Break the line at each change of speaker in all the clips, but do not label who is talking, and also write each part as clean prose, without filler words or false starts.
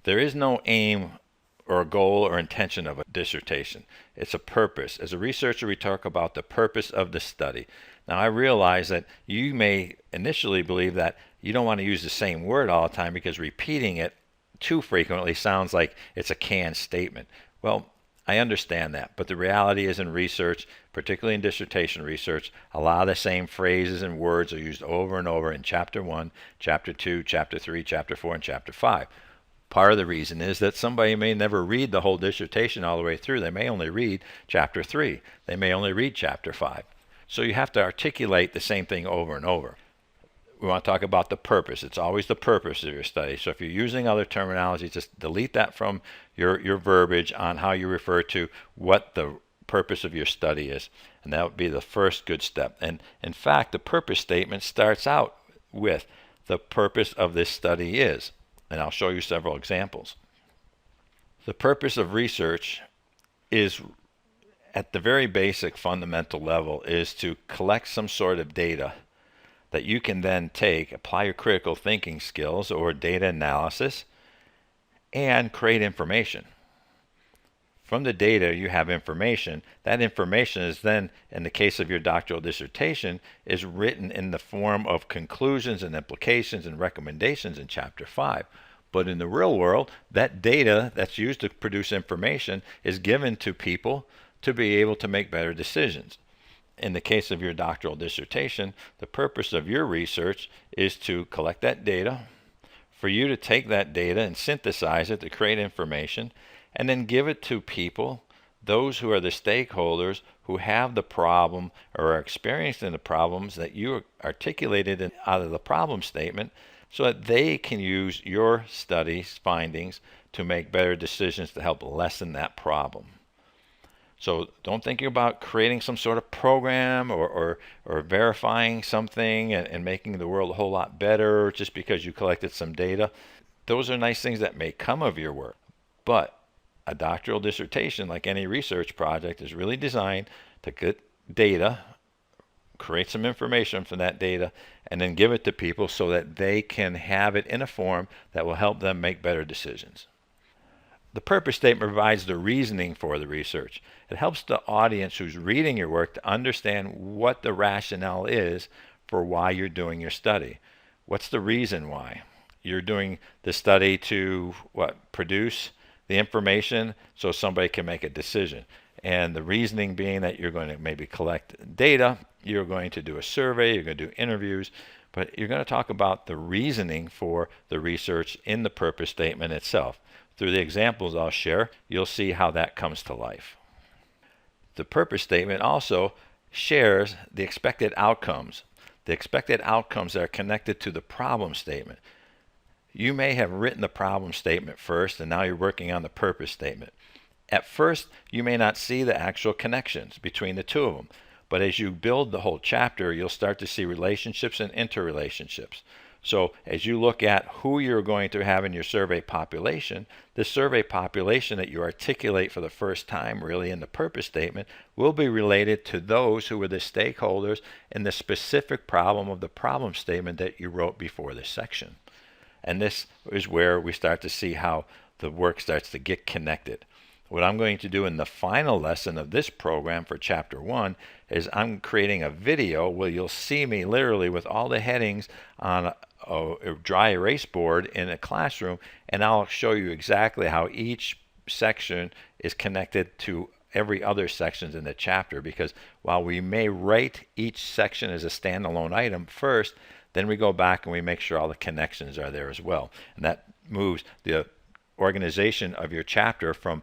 There is no aim or a goal or intention of a dissertation. It's a purpose. As a researcher, we talk about the purpose of the study. Now, I realize that you may initially believe that you don't want to use the same word all the time because repeating it too frequently sounds like it's a canned statement. Well, I understand that, but the reality is in research, particularly in dissertation research, a lot of the same phrases and words are used over and over in Chapter 1, Chapter 2, Chapter 3, Chapter 4, and Chapter 5. Part of the reason is that somebody may never read the whole dissertation all the way through. They may only read Chapter 3. They may only read Chapter 5. So you have to articulate the same thing over and over. We want to talk about the purpose. It's always the purpose of your study. So if you're using other terminology, just delete that from your verbiage on how you refer to what the purpose of your study is. And that would be the first good step. And in fact, the purpose statement starts out with the purpose of this study is. And I'll show you several examples. The purpose of research is, at the very basic fundamental level, is to collect some sort of data that you can then take, apply your critical thinking skills or data analysis, and create information. From the data, you have information. That information is then, in the case of your doctoral dissertation, is written in the form of conclusions and implications and recommendations in Chapter 5. But in the real world, that data that's used to produce information is given to people to be able to make better decisions. In the case of your doctoral dissertation, the purpose of your research is to collect that data, for you to take that data and synthesize it to create information, and then give it to people, those who are the stakeholders who have the problem or are experienced in the problems that you articulated out of the problem statement, so that they can use your study's findings to make better decisions to help lessen that problem. So don't think about creating some sort of program or verifying something and making the world a whole lot better just because you collected some data. Those are nice things that may come of your work. But a doctoral dissertation, like any research project, is really designed to get data, create some information from that data, and then give it to people so that they can have it in a form that will help them make better decisions. The purpose statement provides the reasoning for the research. It helps the audience who's reading your work to understand what the rationale is for why you're doing your study. What's the reason why? You're doing the study to produce the information so somebody can make a decision. And the reasoning being that you're going to maybe collect data, you're going to do a survey, you're going to do interviews, but you're going to talk about the reasoning for the research in the purpose statement itself. Through the examples I'll share, you'll see how that comes to life. The purpose statement also shares the expected outcomes. The expected outcomes that are connected to the problem statement. You may have written the problem statement first, and now you're working on the purpose statement. At first, you may not see the actual connections between the two of them, but as you build the whole chapter, you'll start to see relationships and interrelationships. So as you look at who you're going to have in your survey population, the survey population that you articulate for the first time really in the purpose statement will be related to those who are the stakeholders in the specific problem of the problem statement that you wrote before this section. And this is where we start to see how the work starts to get connected. What I'm going to do in the final lesson of this program for Chapter 1 is I'm creating a video where you'll see me literally with all the headings on a dry erase board in a classroom, and I'll show you exactly how each section is connected to every other sections in the chapter, because while we may write each section as a standalone item first, then we go back and we make sure all the connections are there as well. And that moves the organization of your chapter from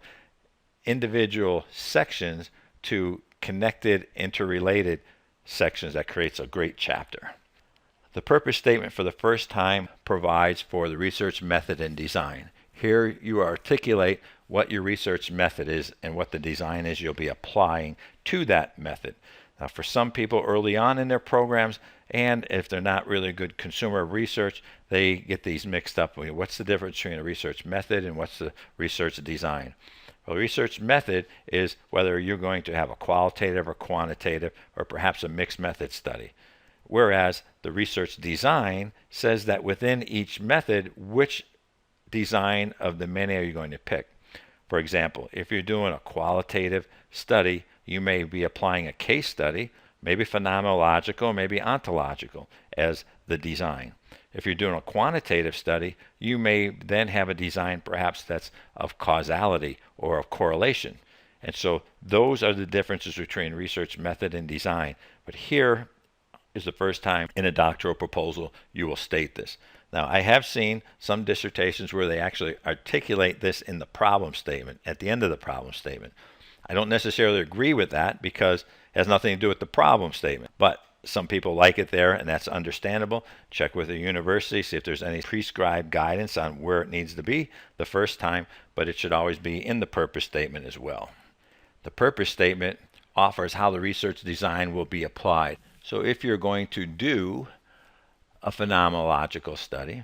individual sections to connected, interrelated sections that creates a great chapter. The purpose statement for the first time provides for the research method and design. Here you articulate what your research method is and what the design is you'll be applying to that method. Now, for some people early on in their programs, and if they're not really good consumer research, they get these mixed up. What's the difference between a research method and what's the research design? Well, the research method is whether you're going to have a qualitative or quantitative or perhaps a mixed method study. Whereas the research design says that within each method, which design of the many are you going to pick? For example, if you're doing a qualitative study, you may be applying a case study, maybe phenomenological, maybe ontological as the design. If you're doing a quantitative study, you may then have a design perhaps that's of causality or of correlation. And so those are the differences between research method and design. But here is the first time in a doctoral proposal you will state this. Now, I have seen some dissertations where they actually articulate this in the problem statement, at the end of the problem statement. I don't necessarily agree with that because it has nothing to do with the problem statement. But some people like it there, and that's understandable. Check with the university, see if there's any prescribed guidance on where it needs to be the first time, but it should always be in the purpose statement as well. The purpose statement offers how the research design will be applied. So if you're going to do a phenomenological study,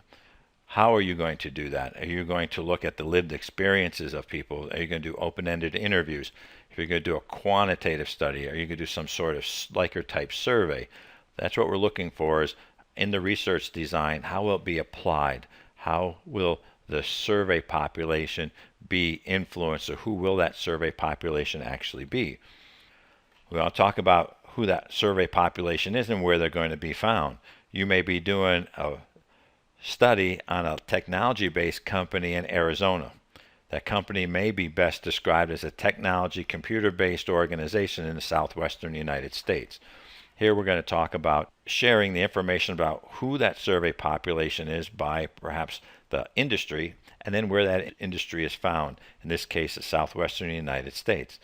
how are you going to do that? Are you going to look at the lived experiences of people? Are you going to do open-ended interviews? If you're going to do a quantitative study, are you going to do some sort of Likert type survey? That's what we're looking for is in the research design, how will it be applied? How will the survey population be influenced, or who will that survey population actually be? We'll talk about who that survey population is and where they're going to be found. You may be doing a study on a technology-based company in Arizona. That company may be best described as a technology computer-based organization in the southwestern United States. Here we're going to talk about sharing the information about who that survey population is by perhaps the industry, and then where that industry is found, in this case the southwestern United States.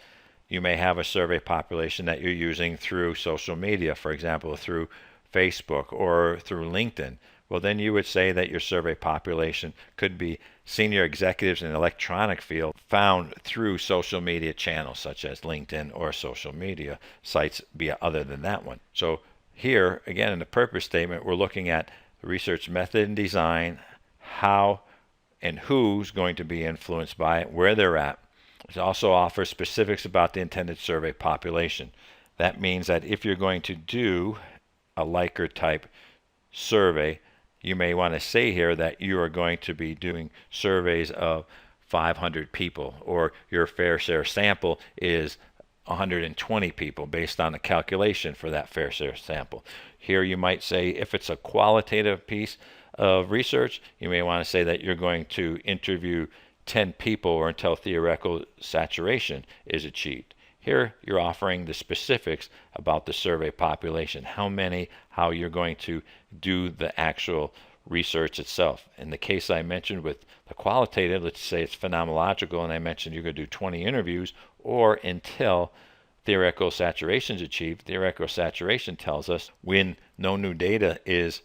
You may have a survey population that you're using through social media, for example, through Facebook or through LinkedIn. Well, then you would say that your survey population could be senior executives in the electronic field found through social media channels such as LinkedIn or social media sites other than that one. So here, again, in the purpose statement, we're looking at the research method and design, how and who's going to be influenced by it, where they're at. It also offers specifics about the intended survey population. That means that if you're going to do a Likert type survey, you may want to say here that you are going to be doing surveys of 500 people, or your fair share sample is 120 people based on the calculation for that fair share sample. Here you might say if it's a qualitative piece of research, you may want to say that you're going to interview 10 people or until theoretical saturation is achieved. Here you're offering the specifics about the survey population, how many, how you're going to do the actual research itself. In the case I mentioned with the qualitative, let's say it's phenomenological, and I mentioned you're going to do 20 interviews or until theoretical saturation is achieved. Theoretical saturation tells us when no new data is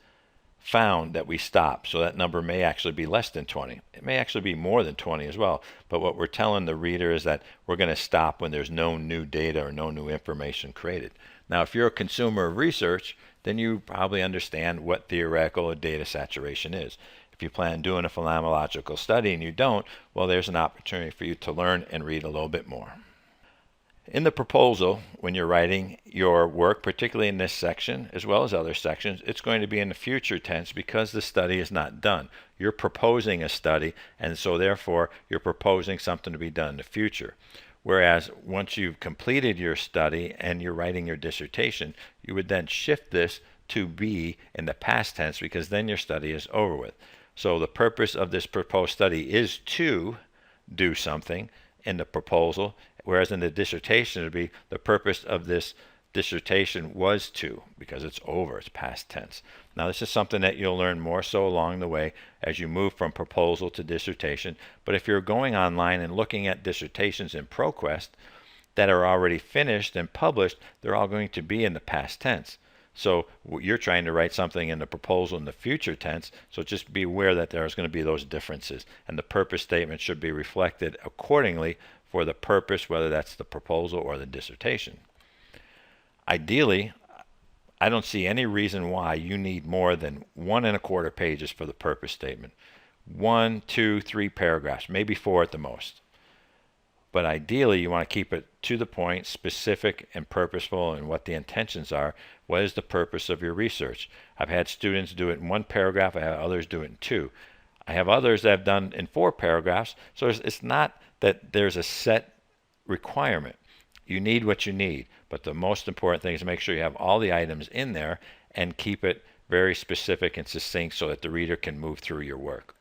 found that we stop. So that number may actually be less than 20. It may actually be more than 20 as well. But what we're telling the reader is that we're going to stop when there's no new data or no new information created. Now, if you're a consumer of research, then you probably understand what theoretical or data saturation is. If you plan on doing a phenomenological study and you don't, well, there's an opportunity for you to learn and read a little bit more. In the proposal, when you're writing your work, particularly in this section, as well as other sections, it's going to be in the future tense because the study is not done. You're proposing a study, and so therefore you're proposing something to be done in the future. Whereas once you've completed your study and you're writing your dissertation, you would then shift this to be in the past tense because then your study is over with. So the purpose of this proposed study is to do something in the proposal, whereas in the dissertation it would be the purpose of this dissertation was to, because it's over, it's past tense. Now this is something that you'll learn more so along the way as you move from proposal to dissertation. But if you're going online and looking at dissertations in ProQuest that are already finished and published, they're all going to be in the past tense. So you're trying to write something in the proposal in the future tense, so just be aware that there's going to be those differences, and the purpose statement should be reflected accordingly for the purpose, whether that's the proposal or the dissertation. Ideally, I don't see any reason why you need more than 1¼ pages for the purpose statement. 1, 2, 3 paragraphs, maybe 4 at the most. But ideally, you want to keep it to the point, specific and purposeful, and what the intentions are. What is the purpose of your research? I've had students do it in 1 paragraph. I have others do it in 2. I have others that have done in 4 paragraphs. So it's not that there's a set requirement. You need what you need, but the most important thing is to make sure you have all the items in there and keep it very specific and succinct so that the reader can move through your work.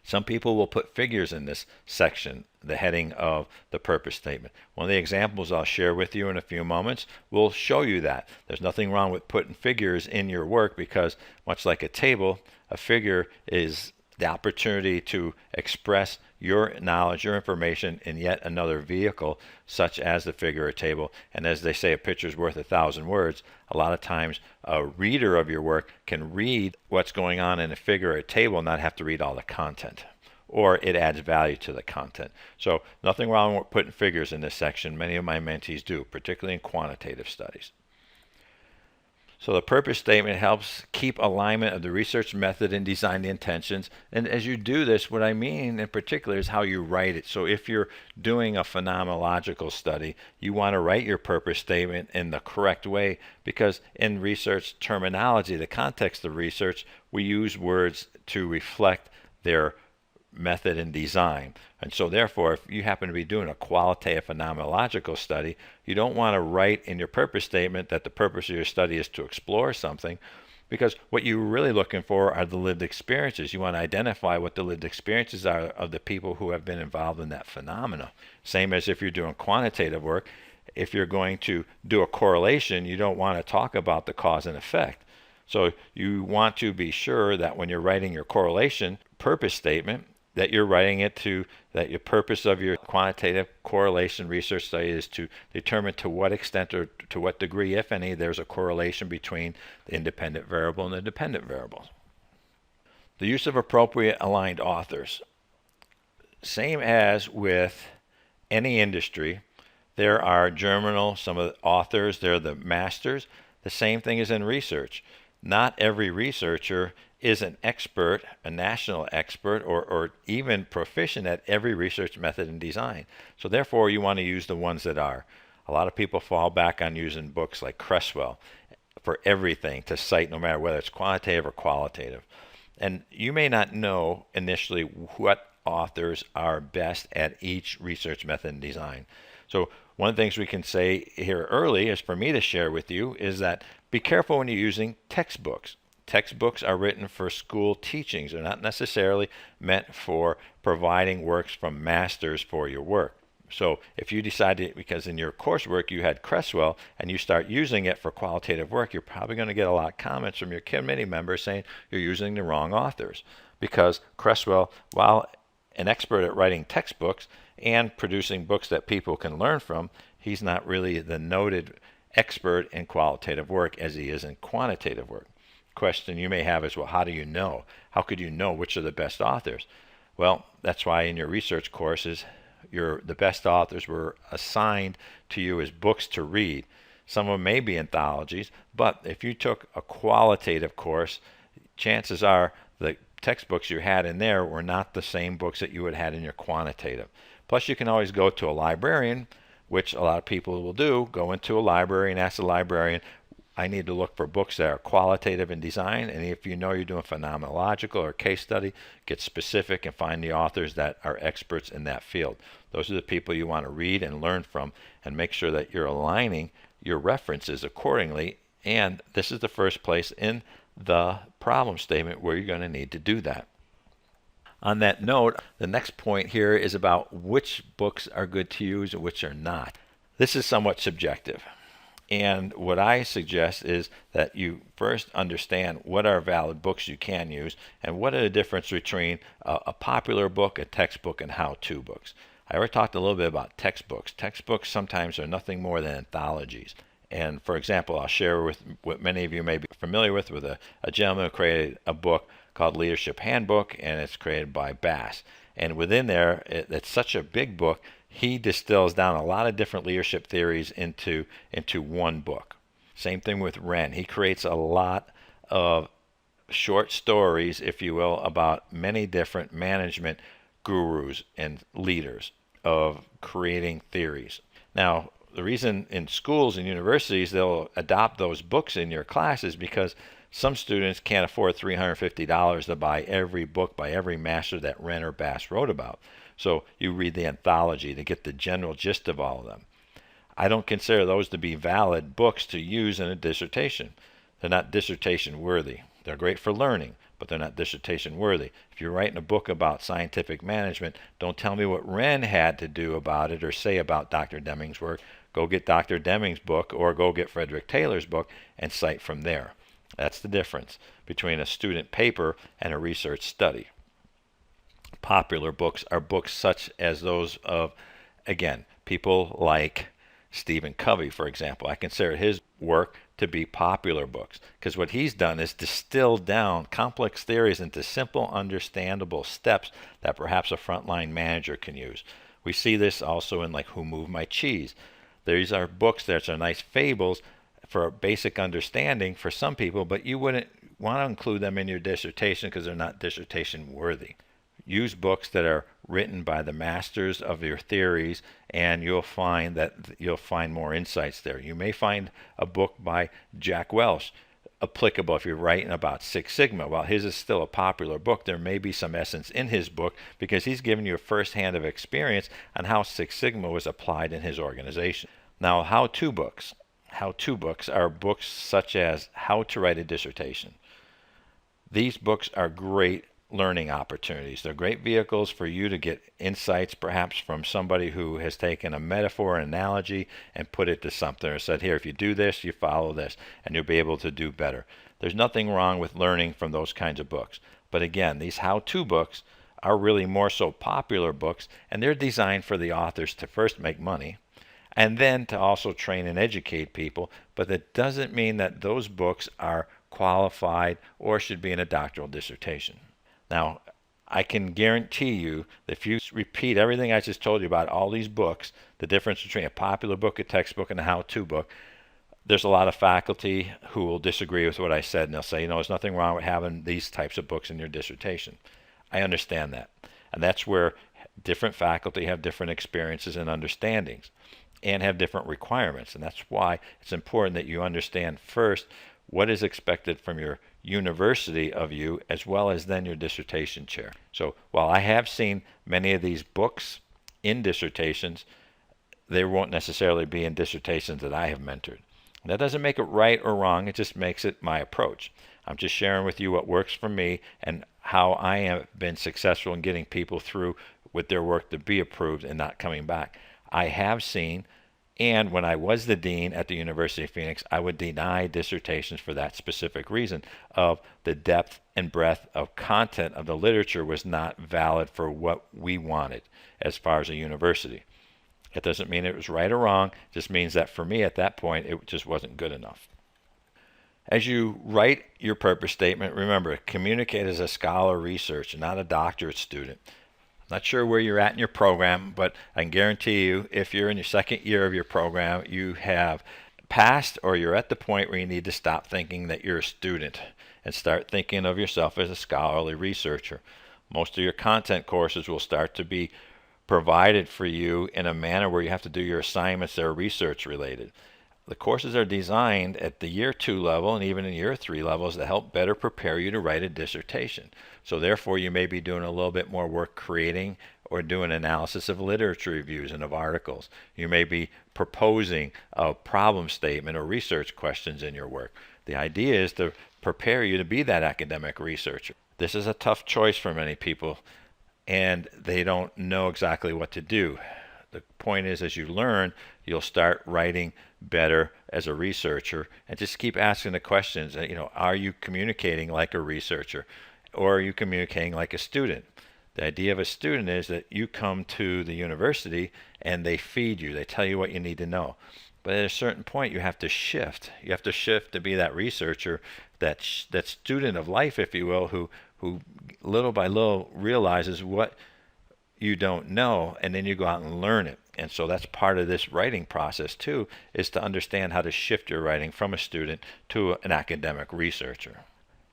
Some people will put figures in this section, the heading of the purpose statement. One of the examples I'll share with you in a few moments will show you that. There's nothing wrong with putting figures in your work because, much like a table, a figure is the opportunity to express your knowledge, your information in yet another vehicle, such as the figure or table. And as they say, a picture's worth 1,000 words. A lot of times, a reader of your work can read what's going on in a figure or a table and not have to read all the content. Or it adds value to the content. So nothing wrong with putting figures in this section. Many of my mentees do, particularly in quantitative studies. So the purpose statement helps keep alignment of the research method and design intentions. And as you do this, what I mean in particular is how you write it. So if you're doing a phenomenological study, you want to write your purpose statement in the correct way because in research terminology, the context of research, we use words to reflect their method and design. And so therefore, if you happen to be doing a qualitative phenomenological study, you don't want to write in your purpose statement that the purpose of your study is to explore something, because what you're really looking for are the lived experiences. You want to identify what the lived experiences are of the people who have been involved in that phenomena. Same as if you're doing quantitative work. If you're going to do a correlation, you don't want to talk about the cause and effect. So you want to be sure that when you're writing your correlation purpose statement, that you're writing it to, that your purpose of your quantitative correlation research study is to determine to what extent or to what degree, if any, there's a correlation between the independent variable and the dependent variable. The use of appropriate aligned authors. Same as with any industry, there are journal, some of the authors, they're the masters. The same thing is in research. Not every researcher is an expert, a national expert, or even proficient at every research method and design. So therefore, you want to use the ones that are. A lot of people fall back on using books like Creswell for everything to cite, no matter whether it's quantitative or qualitative. And you may not know initially what authors are best at each research method and design. So one of the things we can say here early is for me to share with you is that be careful when you're using textbooks. Textbooks are written for school teachings. They're not necessarily meant for providing works from masters for your work. So if you decide to, because in your coursework you had Creswell and you start using it for qualitative work, you're probably going to get a lot of comments from your committee members saying you're using the wrong authors. Because Creswell, while an expert at writing textbooks and producing books that people can learn from, he's not really the noted expert in qualitative work as he is in quantitative work. Question you may have is, well, how do you know? How could you know which are the best authors? Well, that's why in your research courses, the best authors were assigned to you as books to read. Some of them may be anthologies, but if you took a qualitative course, chances are the textbooks you had in there were not the same books that you would have had in your quantitative. Plus, you can always go to a librarian, which a lot of people will do, go into a library and ask the librarian, I need to look for books that are qualitative in design, and if you know you're doing phenomenological or case study, get specific and find the authors that are experts in that field. Those are the people you want to read and learn from, and make sure that you're aligning your references accordingly, and this is the first place in the problem statement where you're going to need to do that. On that note, the next point here is about which books are good to use and which are not. This is somewhat subjective. And what I suggest is that you first understand what are valid books you can use and what are the difference between a popular book, a textbook, and how-to books. I already talked a little bit about textbooks. Textbooks sometimes are nothing more than anthologies. And for example, I'll share with what many of you may be familiar with a gentleman who created a book called Leadership Handbook, and it's created by Bass. And within there, it's such a big book, he distills down a lot of different leadership theories into one book. Same thing with Wren. He creates a lot of short stories, if you will, about many different management gurus and leaders of creating theories. Now, the reason in schools and universities they'll adopt those books in your class is because Some students can't afford $350 to buy every book by every master that Wren or Bass wrote about. So you read the anthology to get the general gist of all of them. I don't consider those to be valid books to use in a dissertation. They're not dissertation worthy. They're great for learning, but they're not dissertation worthy. If you're writing a book about scientific management, don't tell me what Wren had to do about it or say about Dr. Deming's work. Go get Dr. Deming's book or go get Frederick Taylor's book and cite from there. That's the difference between a student paper and a research study. Popular books are books such as those of, again, people like Stephen Covey, for example. I consider his work to be popular books because what he's done is distilled down complex theories into simple, understandable steps that perhaps a frontline manager can use. We see this also in like Who Moved My Cheese. These are books that are nice fables for a basic understanding for some people, but you wouldn't want to include them in your dissertation because they're not dissertation worthy. Use books that are written by the masters of your theories, and you'll find more insights there. You may find a book by Jack Welch applicable if you're writing about Six Sigma. While his is still a popular book, there may be some essence in his book because he's given you a first-hand of experience on how Six Sigma was applied in his organization. Now, how-to books. How-to books are books such as How to Write a Dissertation. These books are great learning opportunities. They're great vehicles for you to get insights perhaps from somebody who has taken a metaphor, an analogy, and put it to something or said, here, if you do this, you follow this, and you'll be able to do better. There's nothing wrong with learning from those kinds of books. But again, these how-to books are really more so popular books, and they're designed for the authors to first make money and then to also train and educate people. But that doesn't mean that those books are qualified or should be in a doctoral dissertation. Now, I can guarantee you that if you repeat everything I just told you about all these books, the difference between a popular book, a textbook, and a how-to book, there's a lot of faculty who will disagree with what I said, and they'll say, there's nothing wrong with having these types of books in your dissertation. I understand that. And that's where different faculty have different experiences and understandings and have different requirements. And that's why it's important that you understand first what is expected from your university of you as well as then your dissertation chair. So while I have seen many of these books in dissertations, they won't necessarily be in dissertations that I have mentored. And that doesn't make it right or wrong, it just makes it my approach. I'm just sharing with you what works for me and how I have been successful in getting people through with their work to be approved and not coming back. I have seen, and when I was the dean at the University of Phoenix, I would deny dissertations for that specific reason of the depth and breadth of content of the literature was not valid for what we wanted as far as a university. It doesn't mean it was right or wrong, it just means that for me at that point it just wasn't good enough. As you write your purpose statement, remember, communicate as a scholar researcher, not a doctorate student. Not sure where you're at in your program, but I can guarantee you if you're in your second year of your program, you have passed or you're at the point where you need to stop thinking that you're a student and start thinking of yourself as a scholarly researcher. Most of your content courses will start to be provided for you in a manner where you have to do your assignments that are research related. The courses are designed at the year 2 level and even in year 3 levels to help better prepare you to write a dissertation. So therefore you may be doing a little bit more work creating or doing analysis of literature reviews and of articles. You may be proposing a problem statement or research questions in your work. The idea is to prepare you to be that academic researcher. This is a tough choice for many people and they don't know exactly what to do. The point is, as you learn, you'll start writing better as a researcher and just keep asking the questions. Are you communicating like a researcher or are you communicating like a student? The idea of a student is that you come to the university and they feed you. They tell you what you need to know. But at a certain point, you have to shift. You have to shift to be that researcher, that student of life, if you will, who little by little realizes what you don't know, and then you go out and learn it. And so that's part of this writing process too, is to understand how to shift your writing from a student to an academic researcher.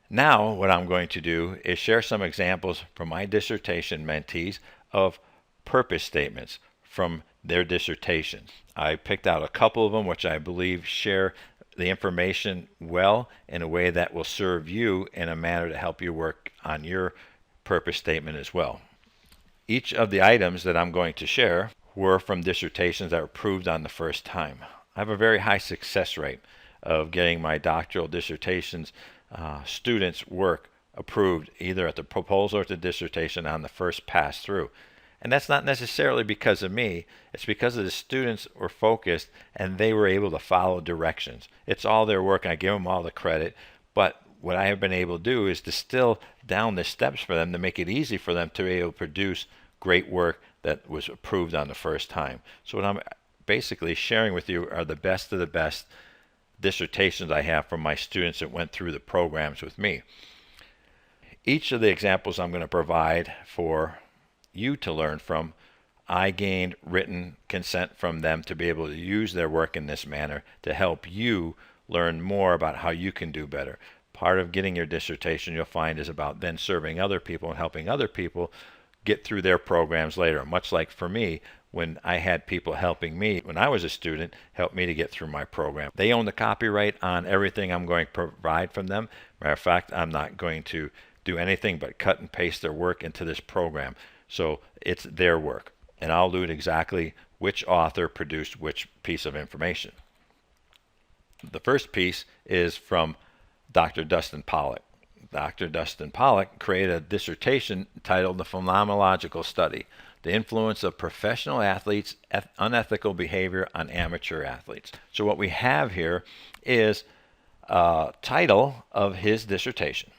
Now what I'm going to do is share some examples from my dissertation mentees of purpose statements from their dissertations. I picked out a couple of them which I believe share the information well in a way that will serve you in a manner to help you work on your purpose statement as well. Each of the items that I'm going to share were from dissertations that were approved on the first time. I have a very high success rate of getting my doctoral dissertations students' work approved either at the proposal or at the dissertation on the first pass through. And that's not necessarily because of me. It's because of the students were focused and they were able to follow directions. It's all their work. I give them all the credit. But what I have been able to do is distill down the steps for them to make it easy for them to be able to produce great work that was approved on the first time. So what I'm basically sharing with you are the best of the best dissertations I have from my students that went through the programs with me. Each of the examples I'm going to provide for you to learn from, I gained written consent from them to be able to use their work in this manner to help you learn more about how you can do better. Part of getting your dissertation, you'll find, is about then serving other people and helping other people get through their programs later. Much like for me, when I had people helping me when I was a student, help me to get through my program. They own the copyright on everything I'm going to provide from them. Matter of fact, I'm not going to do anything but cut and paste their work into this program. So it's their work. And I'll allude exactly which author produced which piece of information. The first piece is from Dr. Dustin Pollock. Dr. Dustin Pollock created a dissertation titled The Phenomenological Study, the Influence of Professional Athletes' Unethical Behavior on Amateur Athletes. So what we have here is a title of his dissertation.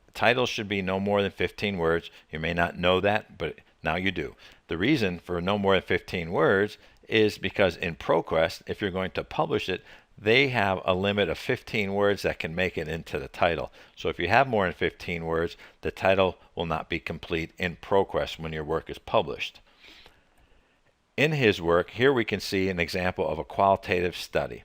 The title should be no more than 15 words. You may not know that, but now you do. The reason for no more than 15 words is because in ProQuest, if you're going to publish it, they have a limit of 15 words that can make it into the title. So if you have more than 15 words, the title will not be complete in ProQuest when your work is published. In his work, here we can see an example of a qualitative study.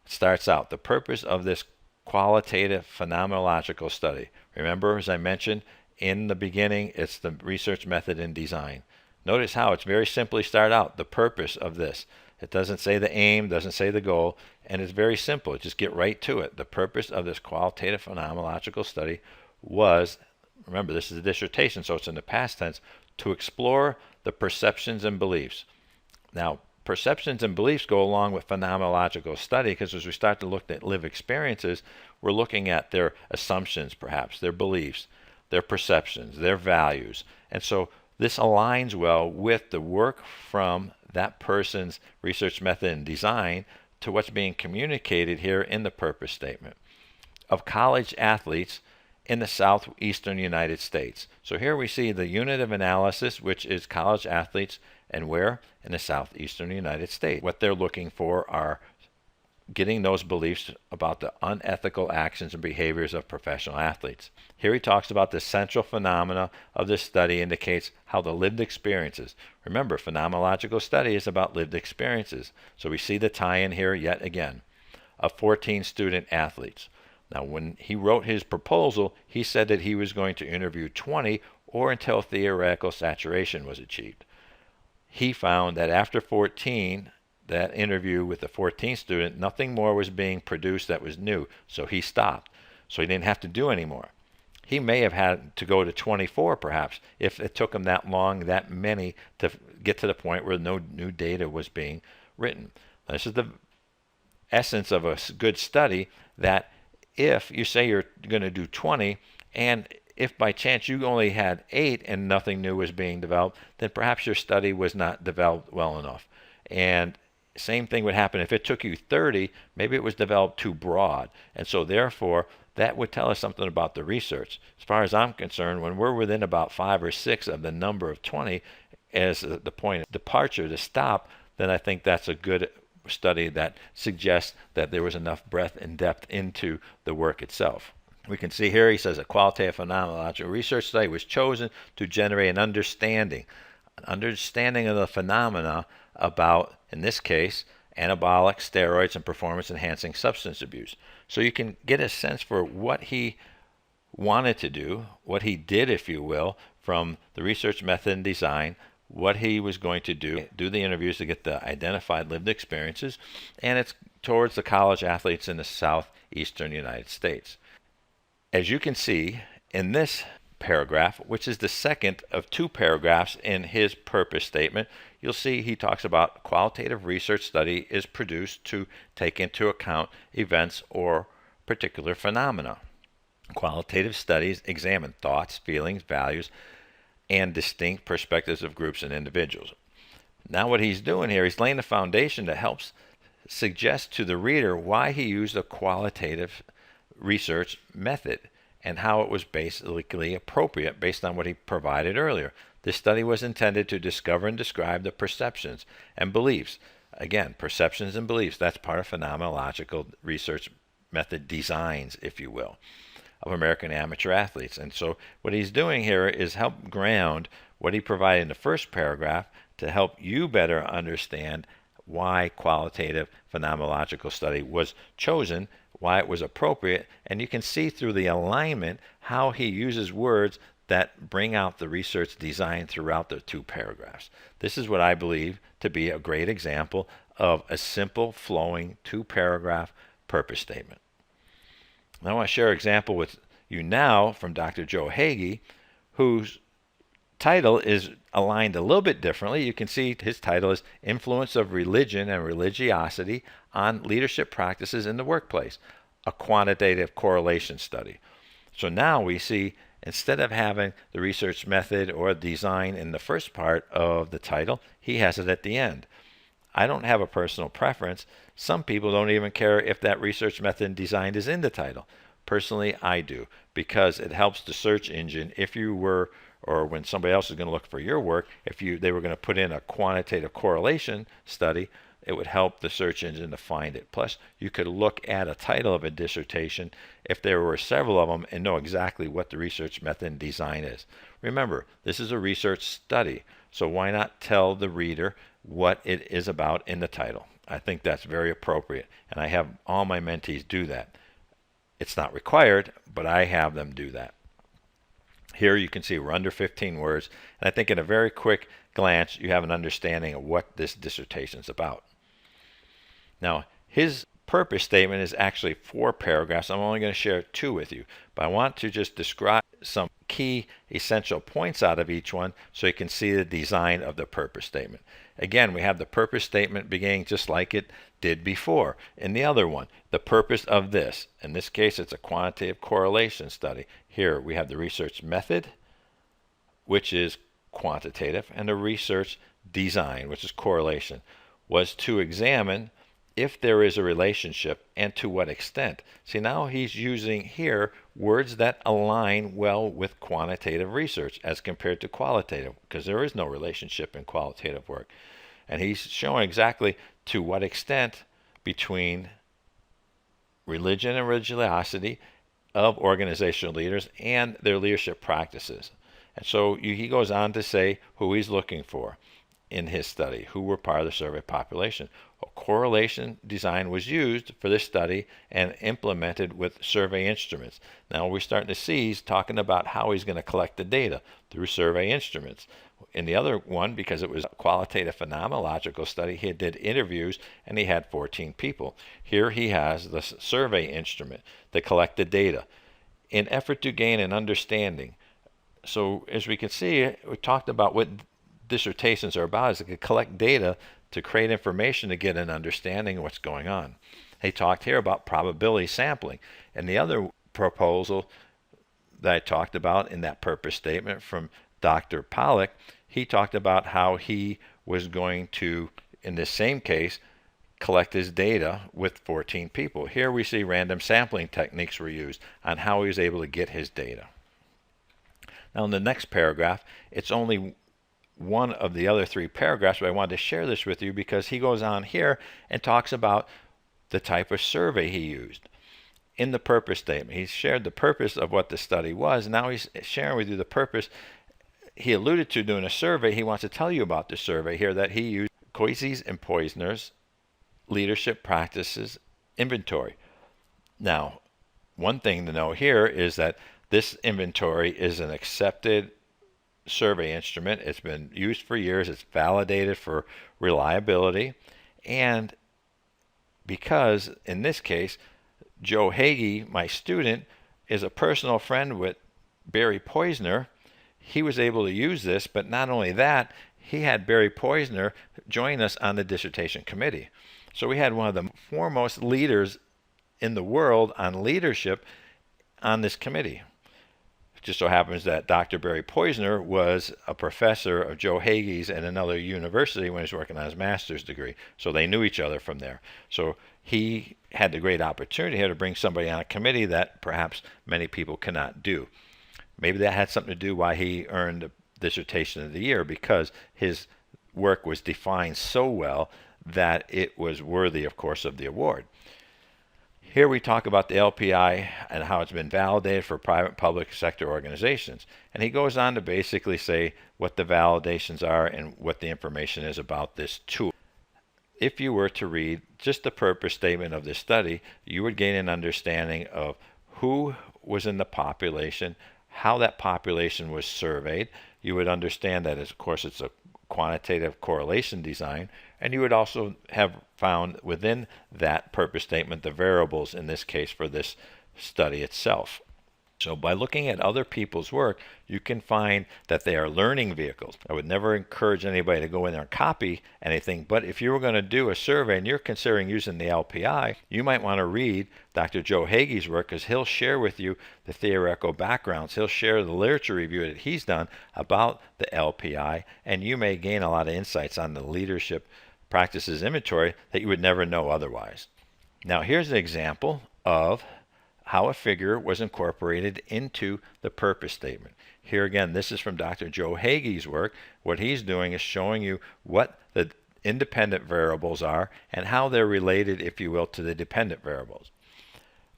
It starts out, the purpose of this qualitative phenomenological study. Remember, as I mentioned in the beginning, it's the research method in design. Notice how it's very simply start out, the purpose of this. It doesn't say the aim, doesn't say the goal, and it's very simple. Just get right to it. The purpose of this qualitative phenomenological study was, remember this is a dissertation, so it's in the past tense, to explore the perceptions and beliefs. Now, perceptions and beliefs go along with phenomenological study because as we start to look at lived experiences, we're looking at their assumptions perhaps, their beliefs, their perceptions, their values. And so this aligns well with the work from that person's research method and design to what's being communicated here in the purpose statement of college athletes in the southeastern United States. So here we see the unit of analysis, which is college athletes, and where? In the southeastern United States. What they're looking for are getting those beliefs about the unethical actions and behaviors of professional athletes. Here he talks about the central phenomena of this study indicates how the lived experiences. Remember, phenomenological study is about lived experiences. So we see the tie-in here yet again of 14 student athletes. Now, when he wrote his proposal, he said that he was going to interview 20 or until theoretical saturation was achieved. He found that after 14, that interview with the 14th student, nothing more was being produced that was new, so he stopped. So he didn't have to do any more. He may have had to go to 24 perhaps if it took him that long, that many, to get to the point where no new data was being written. Now, this is the essence of a good study, that if you say you're going to do 20 and if by chance you only had 8 and nothing new was being developed, then perhaps your study was not developed well enough. And same thing would happen if it took you 30, maybe it was developed too broad. And so therefore, that would tell us something about the research. As far as I'm concerned, when we're within about 5 or 6 of the number of 20 as the point of departure to stop, then I think that's a good study that suggests that there was enough breadth and depth into the work itself. We can see here he says a qualitative phenomenological research study was chosen to generate an understanding of the phenomena about, in this case, anabolic steroids and performance-enhancing substance abuse. So you can get a sense for what he wanted to do, what he did, if you will, from the research method and design, what he was going to do the interviews to get the identified lived experiences, and it's towards the college athletes in the southeastern United States. As you can see in this paragraph, which is the second of two paragraphs in his purpose statement, you'll see he talks about qualitative research study is produced to take into account events or particular phenomena. Qualitative studies examine thoughts, feelings, values, and distinct perspectives of groups and individuals. Now what he's doing here, he's laying the foundation that helps suggest to the reader why he used a qualitative research method and how it was basically appropriate based on what he provided earlier. This study was intended to discover and describe the perceptions and beliefs. Again, perceptions and beliefs, that's part of phenomenological research method designs, if you will, of American amateur athletes. And so what he's doing here is help ground what he provided in the first paragraph to help you better understand why qualitative phenomenological study was chosen, why it was appropriate, and you can see through the alignment how he uses words that bring out the research design throughout the two paragraphs. This is what I believe to be a great example of a simple, flowing, two-paragraph purpose statement. I want to share an example with you now from Dr. 𝐥𝐢𝐤𝐞, whose title is aligned a little bit differently. You can see his title is Influence of Religion and Religiosity on Leadership Practices in the Workplace, a Quantitative Correlation Study. So now we see, instead of having the research method or design in the first part of the title, he has it at the end. I don't have a personal preference. Some people don't even care if that research method and design is in the title. Personally, I do, because it helps the search engine if you were, or when somebody else is going to look for your work, if they were going to put in a quantitative correlation study, it would help the search engine to find it. Plus, you could look at a title of a dissertation if there were several of them and know exactly what the research method and design is. Remember, this is a research study, so why not tell the reader what it is about in the title? I think that's very appropriate, and I have all my mentees do that. It's not required, but I have them do that. Here you can see we're under 15 words, and I think in a very quick glance you have an understanding of what this dissertation is about. Now, his purpose statement is actually 4 paragraphs. I'm only going to share 2 with you, but I want to just describe some key essential points out of each one so you can see the design of the purpose statement. Again, we have the purpose statement beginning just like it did before. In the other one, the purpose of this. In this case, it's a quantitative correlation study. Here we have the research method, which is quantitative, and the research design, which is correlation, was to examine if there is a relationship and to what extent. See, now he's using here words that align well with quantitative research as compared to qualitative, because there is no relationship in qualitative work. And he's showing exactly to what extent between religion and religiosity of organizational leaders and their leadership practices. And so he goes on to say who he's looking for in his study, who were part of the survey population. A correlation design was used for this study and implemented with survey instruments. Now we're starting to see he's talking about how he's going to collect the data through survey instruments. In the other one, because it was a qualitative phenomenological study, he did interviews and he had 14 people. Here he has the survey instrument to collect the data in effort to gain an understanding. So as we can see, we talked about what dissertations are about, is to collect data to create information to get an understanding of what's going on. He talked here about probability sampling. And the other proposal that I talked about in that purpose statement from Dr. Pollack, he talked about how he was going to, in this same case, collect his data with 14 people. Here we see random sampling techniques were used on how he was able to get his data. Now in the next paragraph, it's only one of the other 3 paragraphs, but I wanted to share this with you because he goes on here and talks about the type of survey he used. In the purpose statement, he shared the purpose of what the study was, and now he's sharing with you the purpose. He alluded to doing a survey. He wants to tell you about the survey here that he used Coises and Poisner's Leadership Practices Inventory. Now, one thing to know here is that this inventory is an accepted survey instrument. It's been used for years. It's validated for reliability. And because in this case, 𝐥𝐤𝐬, my student, is a personal friend with Barry Poizner. He was able to use this, but not only that, he had Barry Poizner join us on the dissertation committee. So we had one of the foremost leaders in the world on leadership on this committee. It just so happens that Dr. Barry Poizner was a professor of 𝐥𝐤𝐬's at another university when he was working on his master's degree. So they knew each other from there. So he had the great opportunity here to bring somebody on a committee that perhaps many people cannot do. Maybe that had something to do why he earned the dissertation of the year, because his work was defined so well that it was worthy, of course, of the award. Here we talk about the LPI and how it's been validated for private and public sector organizations. And he goes on to basically say what the validations are and what the information is about this tool. If you were to read just the purpose statement of this study, you would gain an understanding of who was in the population, how that population was surveyed. You would understand that, of course, it's a quantitative correlation design, and you would also have found within that purpose statement the variables in this case for this study itself. So by looking at other people's work, you can find that they are learning vehicles. I would never encourage anybody to go in there and copy anything, but if you were going to do a survey and you're considering using the LPI, you might want to read Dr. 𝐥𝐤𝐬's work, because he'll share with you the theoretical backgrounds. He'll share the literature review that he's done about the LPI, and you may gain a lot of insights on the leadership practices inventory that you would never know otherwise. Now here's an example of how a figure was incorporated into the purpose statement. Here again, this is from Dr. 𝐥𝐤𝐬's work. What he's doing is showing you what the independent variables are and how they're related, if you will, to the dependent variables.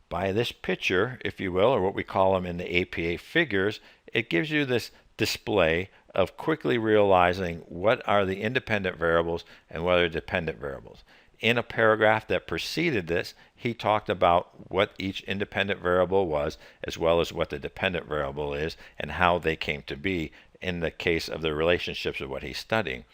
By this picture, if you will, or what we call them in the APA figures, it gives you this display of quickly realizing what are the independent variables and what are dependent variables. In a paragraph that preceded this, he talked about what each independent variable was, as well as what the dependent variable is, and how they came to be in the case of the relationships of what he's studying.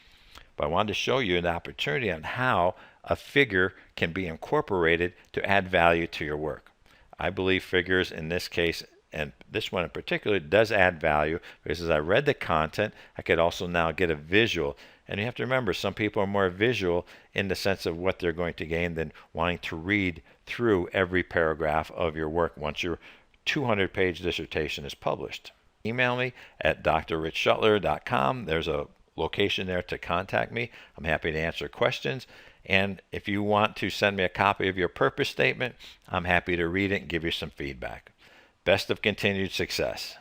But I wanted to show you an opportunity on how a figure can be incorporated to add value to your work. I believe figures in this case, and this one in particular, does add value, because as I read the content, I could also now get a visual. And you have to remember, some people are more visual in the sense of what they're going to gain than wanting to read through every paragraph of your work once your 200-page dissertation is published. Email me at drrichtschuttler.com. There's a location there to contact me. I'm happy to answer questions. And if you want to send me a copy of your purpose statement, I'm happy to read it and give you some feedback. Best of continued success.